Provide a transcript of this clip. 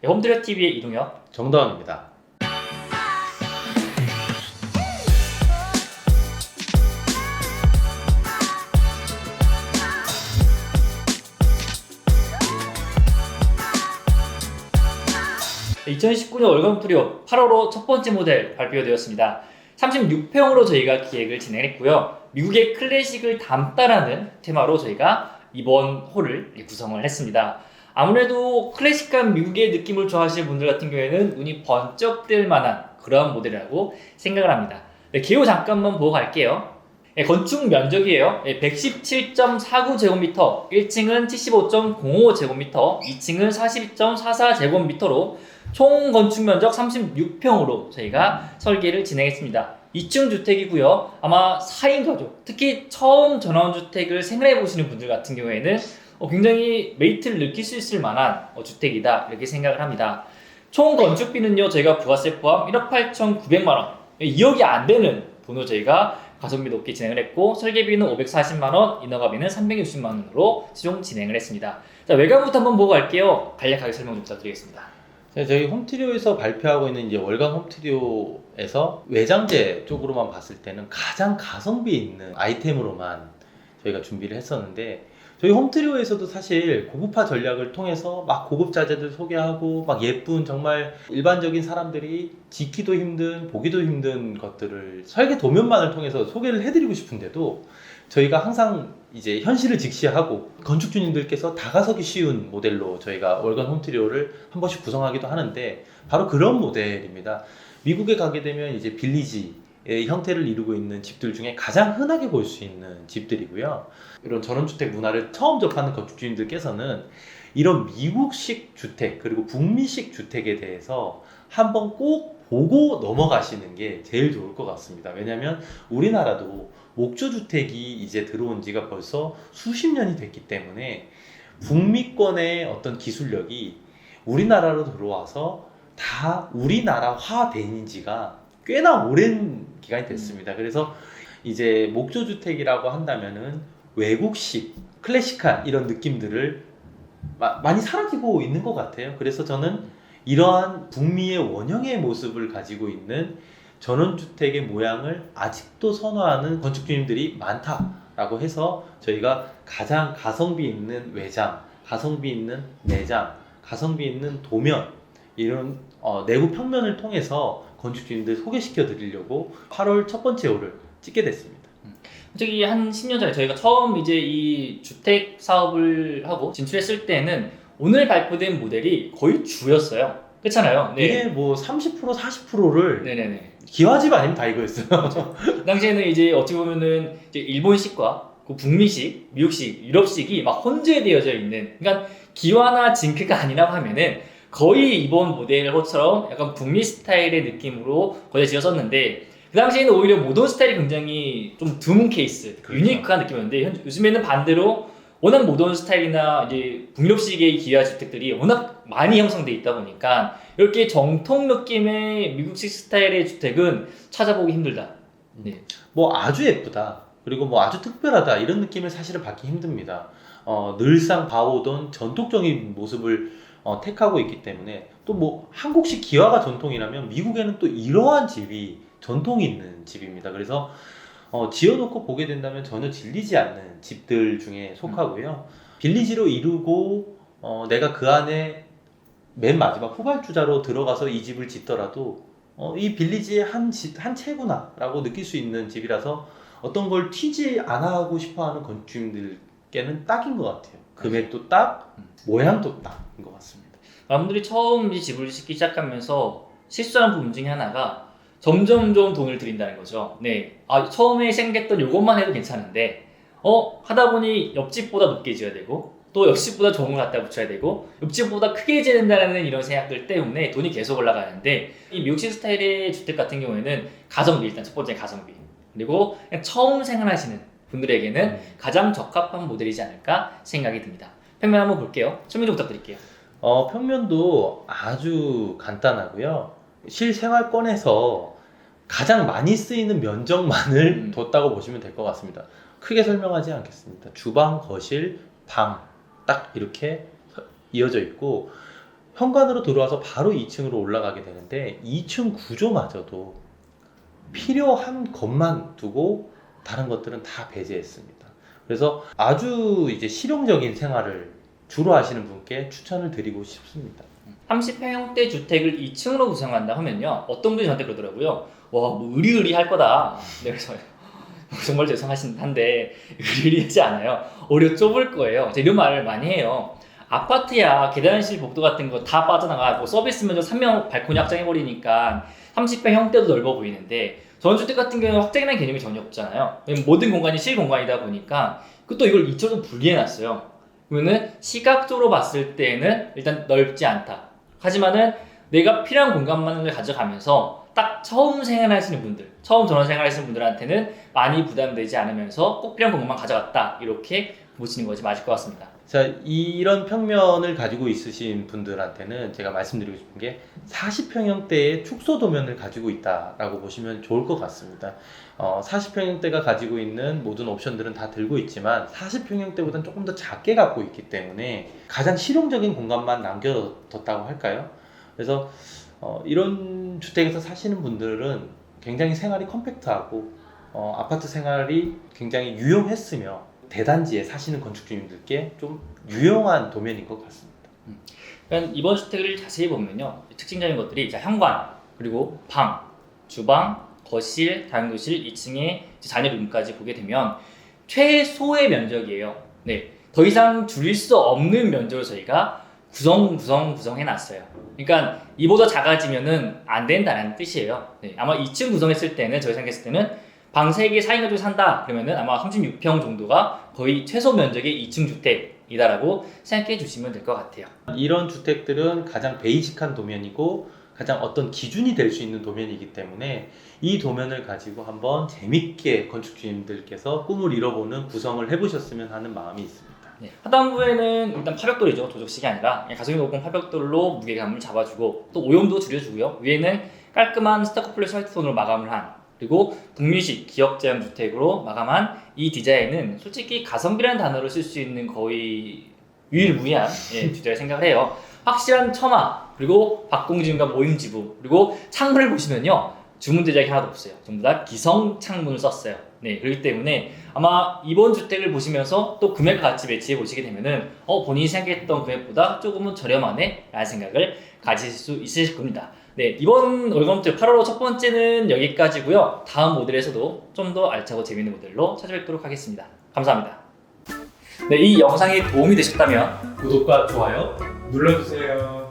네, 홈트리오 TV의 이동혁, 정다운입니다. 네, 2019년 월간 홈트리오 8호로 첫 번째 모델 발표되었습니다. 36평으로 저희가 기획을 진행했고요. 미국의 클래식을 담다라는 테마로 저희가 이번 홀을 구성을 했습니다. 아무래도 클래식한 미국의 느낌을 좋아하시는 분들 같은 경우에는 눈이 번쩍 뜰 만한 그런 모델이라고 생각을 합니다. 네, 기호 잠깐만 보고 갈게요. 네, 건축 면적이에요. 117.49제곱미터, 1층은 75.05제곱미터, 2층은 42.44제곱미터로 총 건축 면적 36평으로 저희가 설계를 진행했습니다. 2층 주택이고요. 아마 4인 가족, 특히 처음 전원주택을 생각해 보시는 분들 같은 경우에는 굉장히 메리트를 느낄 수 있을 만한 주택이다 이렇게 생각을 합니다. 총 건축비는요, 저희가 부가세 포함 1억 8,900만원, 2억이 안 되는 돈으로 저희가 가성비 높게 진행을 했고, 설계비는 540만원, 인허가비는 360만원으로 최종 진행을 했습니다. 자, 외관부터 한번 보고 갈게요. 간략하게 설명 좀 부탁드리겠습니다. 저희 홈트리오에서 발표하고 있는 이제 월간 홈트리오에서 외장재 쪽으로만 봤을 때는 가장 가성비 있는 아이템으로만 저희가 준비를 했었는데, 저희 홈트리오에서도 사실 고급화 전략을 통해서 막 고급 자재들 소개하고 막 예쁜 정말 일반적인 사람들이 짓기도 힘든 보기도 힘든 것들을 설계 도면만을 통해서 소개를 해드리고 싶은데도, 저희가 항상 이제 현실을 직시하고 건축주님들께서 다가서기 쉬운 모델로 저희가 월간 홈트리오를 한 번씩 구성하기도 하는데, 바로 그런 모델입니다. 미국에 가게 되면 이제 빌리지의 형태를 이루고 있는 집들 중에 가장 흔하게 볼 수 있는 집들이고요. 이런 전원주택 문화를 처음 접하는 건축주님들께서는 이런 미국식 주택 그리고 북미식 주택에 대해서 한번 꼭 보고 넘어가시는 게 제일 좋을 것 같습니다. 왜냐하면 우리나라도 목조주택이 이제 들어온 지가 벌써 수십 년이 됐기 때문에 북미권의 어떤 기술력이 우리나라로 들어와서 다 우리나라화 된 지가 꽤나 오랜 기간이 됐습니다. 그래서 이제 목조주택이라고 한다면은 외국식, 클래식한 이런 느낌들을 많이 사라지고 있는 것 같아요. 그래서 저는 이러한 북미의 원형의 모습을 가지고 있는 전원주택의 모양을 아직도 선호하는 건축주님들이 많다라고 해서 저희가 가장 가성비 있는 외장, 가성비 있는 내장, 가성비 있는 도면, 이런 내부 평면을 통해서 건축주님들 소개시켜 드리려고 8월 첫 번째 홀을 찍게 됐습니다. 솔직히 한 10년 전에 저희가 처음 이제 이 주택 사업을 하고 진출했을 때는 오늘 발표된 모델이 거의 주였어요. 그렇잖아요. 네. 이게 뭐 30% 40%를 네네네. 기와집 아니면 다 이거였어요. 그 당시에는 이제 어떻게 보면은 이제 일본식과 그 북미식, 미국식, 유럽식이 막 혼재되어져 있는, 그러니까 기와나 징크가 아니라고 하면은 거의 이번 모델처럼 약간 북미 스타일의 느낌으로 거의 지었었는데, 그 당시에는 오히려 모던 스타일이 굉장히 좀 드문 케이스, 그렇죠. 유니크한 느낌이었는데, 요즘에는 반대로 워낙 모던 스타일이나 이제 북유럽식의 기아 주택들이 워낙 많이 형성돼 있다 보니까 이렇게 정통 느낌의 미국식 스타일의 주택은 찾아보기 힘들다. 네. 뭐 아주 예쁘다, 그리고 뭐 아주 특별하다 이런 느낌을 사실은 받기 힘듭니다. 늘상 봐오던 전통적인 모습을 택하고 있기 때문에, 또 뭐 한국식 기와가 전통이라면 미국에는 또 이러한 집이 전통이 있는 집입니다. 그래서 지어놓고 보게 된다면 전혀 질리지 않는 집들 중에 속하고요. 빌리지로 이루고 내가 그 안에 맨 마지막 후발주자로 들어가서 이 집을 짓더라도 이 빌리지의 한 채구나 라고 느낄 수 있는 집이라서 어떤 걸 튀지 않아 하고 싶어하는 건축님들께는 딱인 것 같아요. 금액도 딱, 모양도 딱인 것 같습니다. 여러분들이 처음 이 집을 짓기 시작하면서 실수하는 부분 중에 하나가 점점점 돈을 들인다는 거죠. 네. 처음에 생겼던 요것만 해도 괜찮은데, 하다 보니 옆집보다 높게 지어야 되고, 또 옆집보다 좋은 걸 갖다 붙여야 되고, 옆집보다 크게 지어야 된다는 이런 생각들 때문에 돈이 계속 올라가는데, 이 미국식 스타일의 주택 같은 경우에는 가성비, 일단 첫 번째 가성비. 그리고 그냥 처음 생활하시는 분들에게는 가장 적합한 모델이지 않을까 생각이 듭니다. 평면 한번 볼게요. 설명 좀 부탁드릴게요. 평면도 아주 간단하고요. 실생활권에서 가장 많이 쓰이는 면적만을 뒀다고 보시면 될 것 같습니다. 크게 설명하지 않겠습니다. 주방, 거실, 방 딱 이렇게 이어져 있고, 현관으로 들어와서 바로 2층으로 올라가게 되는데 2층 구조마저도 필요한 것만 두고 다른 것들은 다 배제했습니다. 그래서 아주 이제 실용적인 생활을 주로 하시는 분께 추천을 드리고 싶습니다. 30평형대 주택을 2층으로 구성한다 하면요, 어떤 분이 저한테 그러더라고요. 와, 뭐 의리의리할 거다. 네, 그래서 정말 죄송한데 의리의리하지 않아요. 오히려 좁을 거예요. 제가 이런 말을 많이 해요. 아파트야 계단실 복도 같은 거 다 빠져나가고 서비스 면적 3명 발코니 확장해버리니까 30평 형대도 넓어 보이는데, 전원주택 같은 경우는 확장이라는 개념이 전혀 없잖아요. 왜냐면 모든 공간이 실공간이다 보니까 또 이걸 2층으로 분리해놨어요. 그러면은 시각적으로 봤을 때는 일단 넓지 않다. 하지만은 내가 필요한 공간만을 가져가면서 딱 처음 생활하시는 분들, 처음 전원 생활하시는 분들한테는 많이 부담되지 않으면서 꼭 필요한 공간만 가져갔다, 이렇게 보시는 것이 맞을 것 같습니다. 자, 이런 평면을 가지고 있으신 분들한테는 제가 말씀드리고 싶은 게 40평형대의 축소 도면을 가지고 있다라고 보시면 좋을 것 같습니다. 40평형대가 가지고 있는 모든 옵션들은 다 들고 있지만 40평형대보다는 조금 더 작게 갖고 있기 때문에 가장 실용적인 공간만 남겨뒀다고 할까요? 그래서 이런 주택에서 사시는 분들은 굉장히 생활이 컴팩트하고 아파트 생활이 굉장히 유용했으며 대단지에 사시는 건축주님들께 좀 유용한 도면인 것 같습니다. 그러니까 이번 주택을 자세히 보면요, 특징적인 것들이 현관, 그리고 방, 주방, 거실, 다용도실, 2층에 자녀 룸까지 보게 되면 최소의 면적이에요. 네, 더 이상 줄일 수 없는 면적을 저희가 구성해놨어요. 그러니까 이보다 작아지면은 안 된다는 뜻이에요. 네, 아마 2층 구성했을 때는, 저희 생각했을 때는 방 3개 4인 가족이 산다 그러면은 아마 36평 정도가 거의 최소 면적의 2층 주택이다라고 생각해 주시면 될 것 같아요. 이런 주택들은 가장 베이직한 도면이고 가장 어떤 기준이 될 수 있는 도면이기 때문에 이 도면을 가지고 한번 재밌게 건축주님들께서 꿈을 이뤄보는 구성을 해보셨으면 하는 마음이 있습니다. 네, 하단부에는 일단 파벽돌이죠. 도적식이 아니라 가성비 높은 파벽돌로 무게감을 잡아주고 또 오염도 줄여주고요. 위에는 깔끔한 스타코 플러스 화이트톤으로 마감을 한, 그리고 북미식 기역제형 주택으로 마감한 이 디자인은 솔직히 가성비라는 단어를 쓸 수 있는 거의 유일무이한 주제라 생각을 해요. 확실한 처마, 그리고 박공지문과 모임지부, 그리고 창문을 보시면요, 주문 제작이 하나도 없어요. 전부 다 기성 창문을 썼어요. 네, 그렇기 때문에 아마 이번 주택을 보시면서 또 금액과 같이 매치해 보시게 되면은 본인이 생각했던 금액보다 조금은 저렴하네 라는 생각을 가지실 수 있으실 겁니다. 네, 이번 월컴트 8월 첫 번째는 여기까지고요. 다음 모델에서도 좀 더 알차고 재밌는 모델로 찾아뵙도록 하겠습니다. 감사합니다. 네, 이 영상이 도움이 되셨다면 구독과 좋아요 눌러주세요.